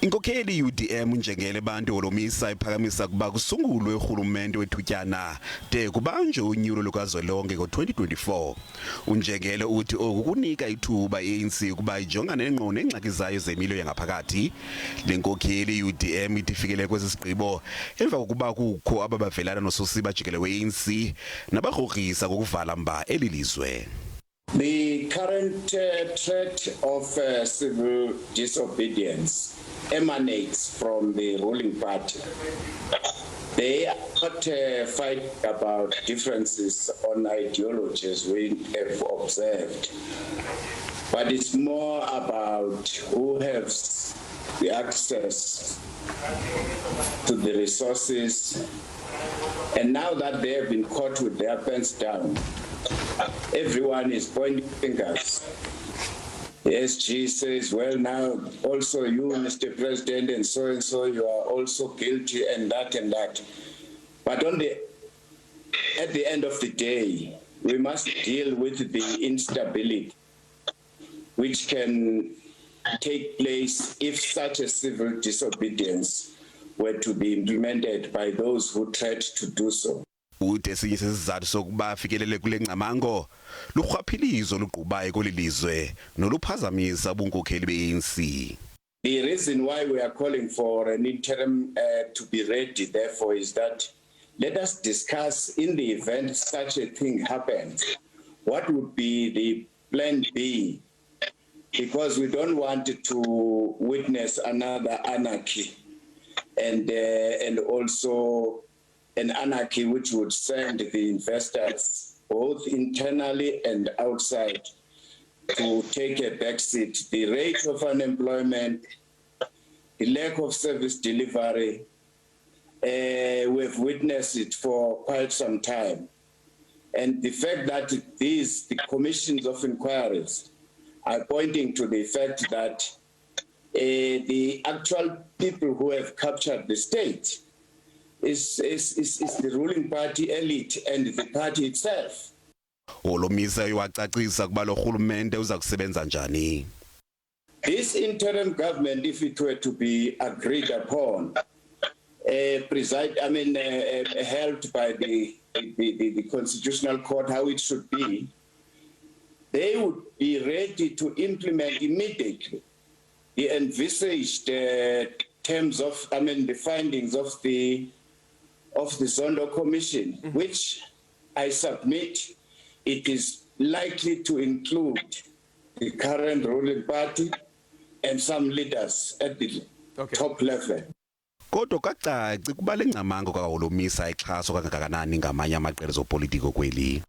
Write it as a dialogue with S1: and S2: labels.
S1: Inkokheli UDM ujengele Bantu Holomisa iphakamisa kuba kusungulwe urhulumente wethutyana de kubanjwe unyulo lukazwelonke ngo-2024. Ujengele uthi kukunika ithuba iANC kuba ijongane ngqo neengxaki zayo zemilo yangaphakathi. Le nkokheli UDM ithi ifikele kwesi sigqibo emva kokuba kukho abavelana nososiba jikele we-ANC nabagrogrisa ngokuvala mba eli lizwe.
S2: The current threat of civil disobedience emanates from the ruling party. They are not fighting about differences on ideologies we have observed, but it's more about who has the access to the resources. And now that they have been caught with their pants down, everyone is pointing fingers. The SG says, well, now also you, Mr. President, and so, you are also guilty and that. But at the end of the day, we must deal with the instability which can take place if such a civil disobedience were to be implemented by those who tried to do so.
S1: Uthi esinye sesizathu sokuba afikelele kule ngcamango lurhwaphilizo luqubayo kolilizwe noluphazamisa ubunkokheli be-ANC.
S2: The reason why we are calling for an interim to be ready, therefore, is that let us discuss, in the event such a thing happens, what would be the plan B, because we don't want to witness another anarchy and also an anarchy which would send the investors, both internally and outside, to take a backseat. The rate of unemployment, the lack of service delivery, we've witnessed it for quite some time. And the fact that the commissions of inquiries are pointing to the fact that the actual people who have captured the state is the ruling party elite and the party itself.
S1: Holomisa iwacacisa kuba lo rhulumente uza kusebenza njani.
S2: This interim government, if it were to be agreed upon, held by the Constitutional Court, how it should be, they would be ready to implement immediately the envisaged terms of, the findings of the Zondo Commission, which I submit it is likely to include the current ruling party and some leaders at the top level.
S1: Kodwa kacaci kuba le ngcamango kaHolomisa ixhaso kangakanani ngamanye amaqela ezopolitiko kweli.